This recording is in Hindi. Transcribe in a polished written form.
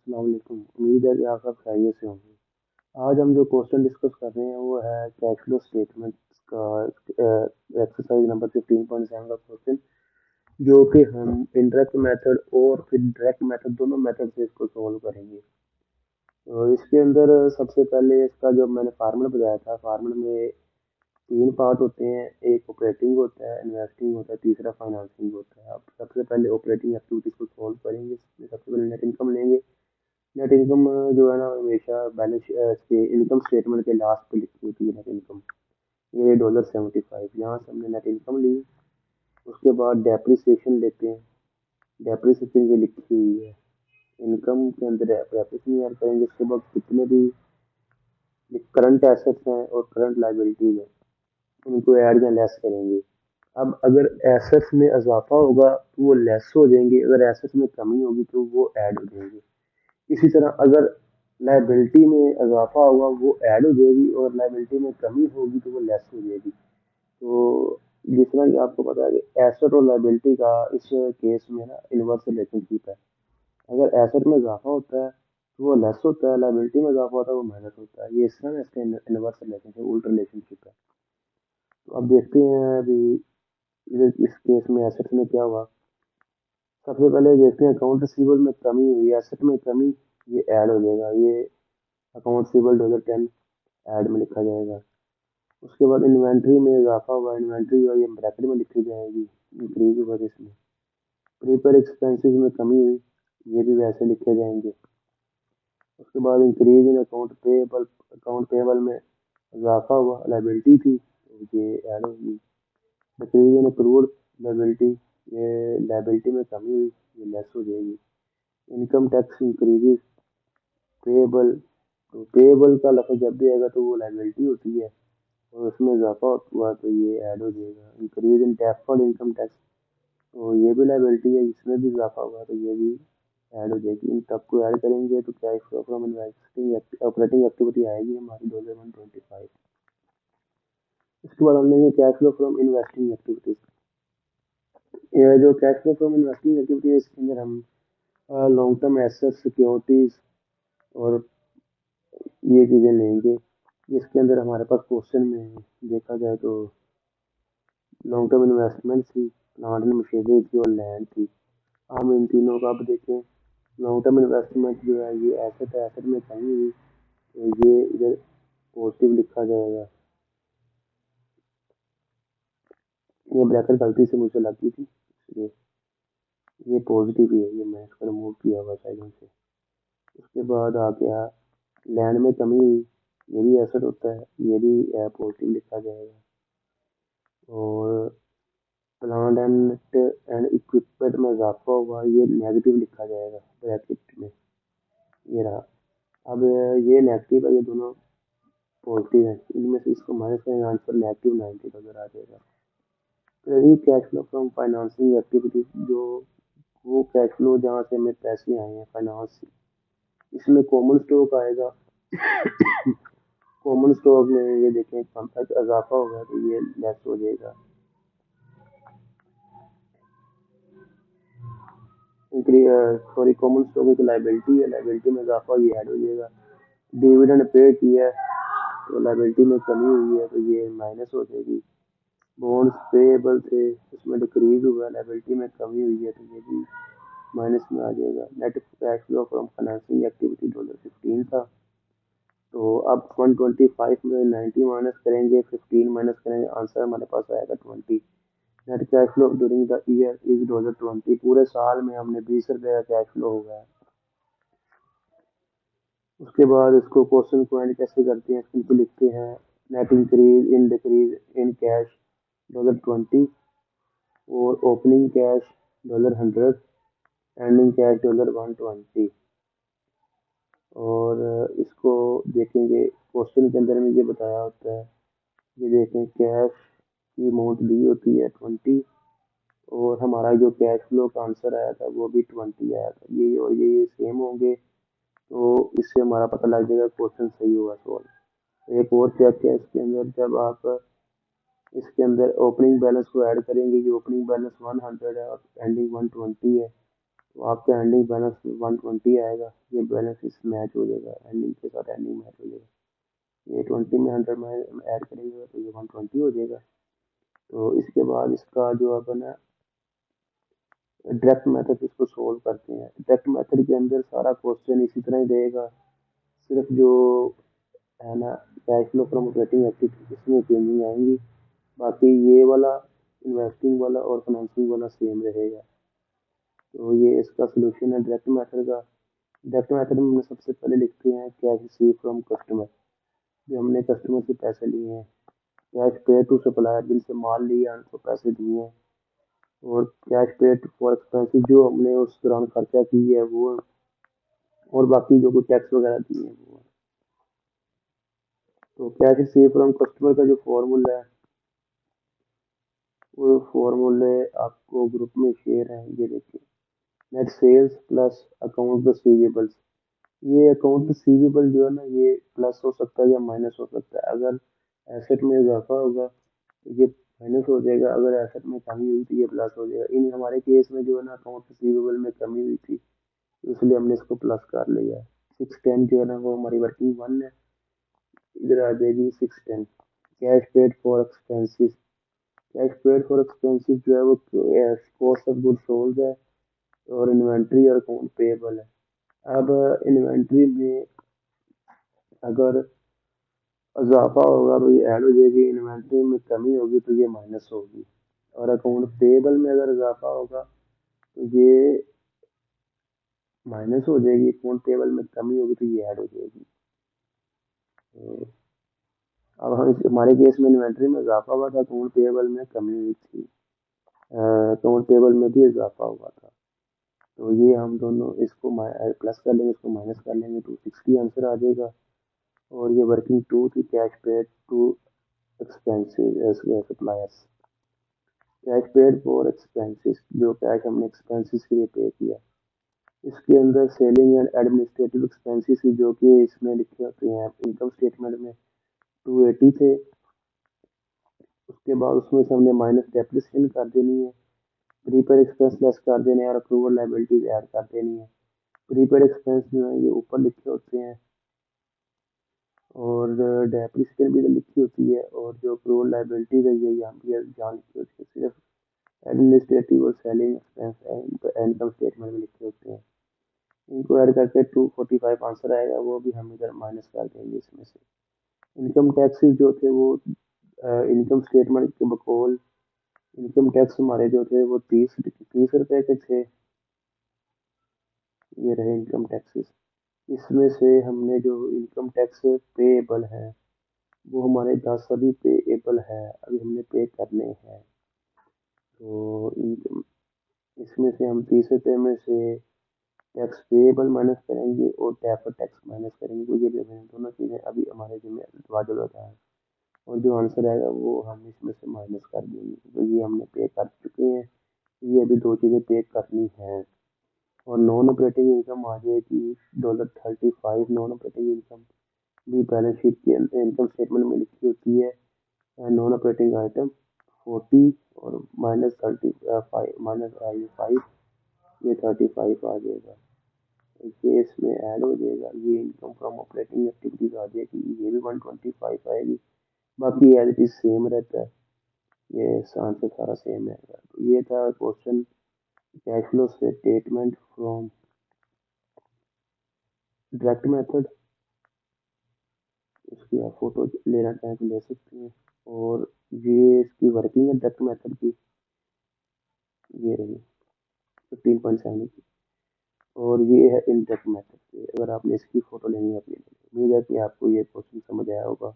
अस्सलाम वालेकुम। उम्मीद है कि आप सब खैरियत से होंगे। आज हम जो क्वेश्चन डिस्कस कर रहे हैं वो है कैश फ्लो स्टेटमेंट का एक्सरसाइज नंबर 15.7 का क्वेश्चन, जो कि हम इनडायरेक्ट मेथड और फिर डायरेक्ट मेथड दोनों मेथड से इसको सोल्व करेंगे। तो इसके अंदर सबसे पहले इसका जो मैंने फार्मूला बताया था, फार्मूला में तीन पार्ट होते हैं। एक ऑपरेटिंग होता है, इन्वेस्टिंग होता है, तीसरा फाइनेंसिंग होता है। अब सबसे पहले ऑपरेटिंग एक्टिविटीज को सोल्व करेंगे। इसमें सबसे पहले नेट इनकम लेंगे। नेट इनकम जो है ना, हमेशा बैलेंस के इनकम स्टेटमेंट के लास्ट पे लिखी होती है नेट इनकम। ये $75, यहाँ से हमने नेट इनकम ली। उसके बाद डेप्रिसिएशन लेते हैं। डेप्रिसिएशन ये लिखी हुई है, इनकम के अंदर डेप्रिसिएशन ऐड करेंगे। उसके बाद कितने भी करंट एसेट्स हैं और करंट लाइबिलिटीज हैं उनको ऐड या लेस करेंगे। अब अगर एसेट्स में इजाफा होगा तो वो लेस हो जाएंगे, अगर एसेट्स में कमी होगी तो वो ऐड हो जाएंगे। इसी तरह अगर लाइबिलिटी में इजाफा होगा वो ऐड हो जाएगी, और लाइबिलिटी में कमी होगी तो वो लेस हो जाएगी। तो जिस तरह कि आपको पता है कि एसेट और लाइबिलिटी का इस केस में ना इनवर्स रिलेशनशिप है। अगर एसेट में इजाफा होता है तो वो लेस होता है, लाइबिलिटी में इजाफा होता है वो माइनस होता है। ये इस तरह इसका इनवर्स रिलेशनशिप, उल्ट रिलेशनशिप है। तो अब देखते हैं अभी इस केस में एसेट में क्या हुआ। सबसे पहले देखते हैं अकाउंट रिसीवेबल में कमी हुई, एसेट में कमी, ये ऐड हो जाएगा। ये अकाउंट रिसीवेबल $10 ऐड में लिखा जाएगा। उसके बाद इन्वेंट्री में इजाफा हुआ, इन्वेंट्री और ये ब्रैकेट में लिखी जाएगी, इंक्रीज हुआ इसमें। प्रीपेड एक्सपेंसेस में कमी हुई, ये भी वैसे लिखे जाएंगे। उसके बाद इंक्रीज इन अकाउंट पेबल में इजाफा हुआ, लाइबिलिटी थी तो ये ऐड होगी। डिक्रीज इन अक्रूड लाइबिलिटी, ये लाइबिलिटी में कमी हुई, ये लेस हो जाएगी। इनकम टैक्स इंक्रीजेस पेएबल, तो पेएबल का लफ्ज जब भी आएगा तो वो लाइबिलिटी होती है और उसमें इजाफा हुआ तो ये ऐड हो जाएगा। Increase in deferred income tax, तो ये भी लाइबिलिटी है, इसमें भी इजाफा हुआ तो ये भी ऐड हो जाएगी। इन सबको ऐड करेंगे तो cash flow from investing operating activity आएगी हमारी $125। इसके बाद हम लेंगे cash flow from investing activities. ये जो cash flow from investing activity है, इसके अंदर हम लॉन्ग टर्म एसेट, सिक्योरिटीज और ये चीज़ें लेंगे। इसके अंदर हमारे पास क्वेश्चन में देखा जाए तो लॉन्ग टर्म इन्वेस्टमेंट थी, प्लांट एंड मशीनरी थी और लैंड थी। हम इन तीनों का अब देखें। लॉन्ग टर्म इन्वेस्टमेंट जो है ये एसेट है, एसेट में कमी हुई तो ये इधर पॉजिटिव लिखा जाएगा। ये ब्रैकेट गलती से मुझे लगी थी, इसलिए ये पॉजिटिव ही है, ये मैं इसको रिमूव किया हुआ साइड से। उसके बाद आ गया लैंड में कमी हुई, ये भी एसेट होता है, ये भी पॉजिटिव लिखा जाएगा। और प्लांट एंड इक्विपमेंट में इजाफा हुआ, ये नेगेटिव लिखा जाएगा ब्रैकेट में, ये रहा। अब ये नेगेटिव है, ये दोनों पॉजिटिव है, इनमें से इसको माइनस करेंगे, आंसर -90 नजर आ जाएगा। Credit cash flow from financing activities, जो वो कैश फ्लो जहाँ से हमें पैसे आए हैं फाइनेंस से, इसमें कॉमन स्टॉक आएगा। कॉमन स्टॉक में ये देखें कम इजाफा होगा तो ये लेस हो जाएगा। सॉरी, कॉमन स्टॉक एक लाइबिलिटी है, लाइबिलिटी में इजाफा, ये ऐड हो जाएगा। डिविडेंड पे किया है तो लाइबिलिटी में कमी हुई है तो ये माइनस हो जाएगी। बॉन्ड्स पेएबल थे, उसमें डिक्रीज हुआ, लाइबिलिटी में कमी हुई है तो ये भी माइनस में आ जाएगा। Net cash flow from financing activity $15 था, तो अब 125 में 90 माइनस करेंगे, 15 माइनस करेंगे, आंसर हमारे पास आएगा 20। Net cash flow during the year is $20। पूरे साल में हमने ₹20 का कैश फ्लो हो गया। उसके बाद इसको क्वेश्चन को एंड कैसे करते हैं, सिंपल लिखते हैं net increase in decrease in cash $20 और ओपनिंग कैश $100, एंडिंग कैश $120। और इसको देखेंगे क्वेश्चन के अंदर में ये बताया होता है, ये देखें कैश की अमाउंट दी होती है 20, और हमारा जो कैश फ्लो का आंसर आया था वो भी 20 आया था। ये और ये सेम होंगे तो इससे हमारा पता लग जाएगा क्वेश्चन सही होगा सॉल्व। एक और चेक है इसके अंदर, जब आप इसके अंदर ओपनिंग बैलेंस को ऐड करेंगे, ये ओपनिंग बैलेंस 100 है और एंडिंग 120 है, तो आपका एंडिंग बैलेंस 120 आएगा। ये बैलेंस इस मैच हो जाएगा, एंडिंग के साथ एंडिंग मैच हो जाएगा। ये 20 में 100 में ऐड करेंगे तो ये 120 हो जाएगा। तो इसके बाद इसका जो अपन है डायरेक्ट मेथड इसको सोल्व करते हैं। डायरेक्ट मेथड के अंदर सारा क्वेश्चन इसी तरह ही रहेगा, सिर्फ जो है ना cash flow from operating activity इसमें चेंजिंग आएंगी। बाकी ये वाला इन्वेस्टिंग वाला और फाइनेंसिंग वाला सेम रहेगा। तो ये इसका सोल्यूशन है डायरेक्ट मेथड का। डायरेक्ट मेथड में हम सबसे पहले लिखते हैं कैश रिसीव फ्रॉम कस्टमर, जो हमने कस्टमर से पैसे लिए हैं। कैश पे टू सप्लायर, जिनसे माल लिया उनको पैसे दिए हैं। और कैश पेड फॉर एक्सपेंसिव, जो हमने उस दौरान खर्चा की है वो। और बाकी जो कुछ टैक्स वगैरह दिए हैं वो। तो कैश रिसीव फ्रॉम कस्टमर का जो फॉर्मूला है वो फॉर्मूले आपको ग्रुप में शेयर है, ये देखिए। Net sales plus account receivables. ये अकाउंट रिसीवेबल जो है ना ये प्लस हो सकता है या माइनस हो सकता है। अगर एसेट में इजाफा होगा तो ये माइनस हो जाएगा, अगर एसेट में कमी हुई तो ये प्लस हो जाएगा। इन हमारे केस में जो है ना अकाउंट रिसीवेबल में कमी हुई थी, तो इसलिए हमने इसको प्लस कर लिया है। 610 जो है ना वो हमारी वर्किंग वन है, इधर आ जाएगी 610। Cash paid for expenses. Cash paid for expenses जो है वो कॉस्ट ऑफ गुड सोल्ड है। और इन्वेंट्री और अकाउंट पेएबल है। अब इन्वेंट्री में अगर इजाफा होगा तो ये ऐड हो जाएगी, इन्वेंट्री में कमी होगी तो ये माइनस होगी। और अकाउंट पेएबल में अगर इजाफा होगा तो ये माइनस हो जाएगी, अकाउंट पेएबल में कमी होगी तो ये ऐड हो जाएगी। तो अब हम हमारे केस में इन्वेंट्री में इजाफा हुआ था, अकाउंट पेएबल में कमी हुई थी। अकाउंट पेएबल में भी इजाफा हुआ था। तो ये हम दोनों इसको प्लस कर लेंगे, इसको माइनस कर लेंगे, 260 आंसर आ जाएगा। और ये वर्किंग टू थी cash paid to expenses suppliers. Cash paid for expenses, जो कैश हमने एक्सपेंसिस के लिए पे किया। इसके अंदर सेलिंग एंड एडमिनिस्ट्रेटिव एक्सपेंसिस जो कि इसमें लिखे होते हैं इनकम स्टेटमेंट में 280 थे। उसके बाद उसमें से हमने माइनस डेप्रिसिएशन कर देनी है, प्रीपेड एक्सपेंस लेस कर देने हैं और अप्रूवल लाइबिलिटीज ऐड कर देनी है। प्रीपेड एक्सपेंस जो है ये ऊपर लिखे होते हैं और डेप्रिसिएशन भी लिखी होती है, और जो अप्रूवल लाइबिलिटीज है ये यहाँ भी जहाँ लिखी होती है। सिर्फ एडमिनिस्ट्रेटिव और सेलिंग एक्सपेंस इनकम स्टेटमेंट में लिखे होते हैं। इनको ऐड करके 245 आंसर आएगा, वो भी हम इधर माइनस कर देंगे इसमें से। इनकम टैक्सेस जो थे वो इनकम स्टेटमेंट के बकौल इनकम टैक्स हमारे जो थे वो 30 रुपए के थे। ये रहे इनकम टैक्सेस। इसमें से हमने जो इनकम टैक्स पेएबल है वो हमारे 10 अभी पेएबल है, अभी हमने पे करने हैं। तो इसमें से हम 30 रुपए में से टैक्स पेएबल माइनस करेंगे और डेफर्ड टैक्स माइनस करेंगे। तो ये भी हमें दोनों चीज़ें अभी हमारे जिम्मे वाजिब होता है। और जो आंसर आएगा वो हम इसमें से माइनस कर देंगे। तो ये हमने पे कर चुके हैं, ये अभी दो चीज़ें पे करनी हैं। और नॉन ऑपरेटिंग इनकम आ जाएगी $35। नॉन ऑपरेटिंग इनकम भी बैलेंस शीट के अंदर इनकम स्टेटमेंट में लिखी होती है। नॉन ऑपरेटिंग आइटम 40 और -5, ये 35 आ जाएगा। ये इसमें ऐड हो जाएगा, ये इनकम फ्रॉम ऑपरेटिंग एक्टिविटीज आ जाएगी, ये भी 125 आएगी। बाकी एज इट इज सेम रहता है, ये आंसर सारा सेम है। तो ये था question cash flow statement from direct method. इसकी आप फोटो लेना चाहें तो ले सकते हैं। और ये इसकी वर्किंग है डायरेक्ट मेथड की, ये रही 15.7 की। और ये है इनडायरेक्ट मेथड की, अगर आपने इसकी फोटो लेनी है अपनी। उम्मीद है कि आपको ये क्वेश्चन समझ आया होगा।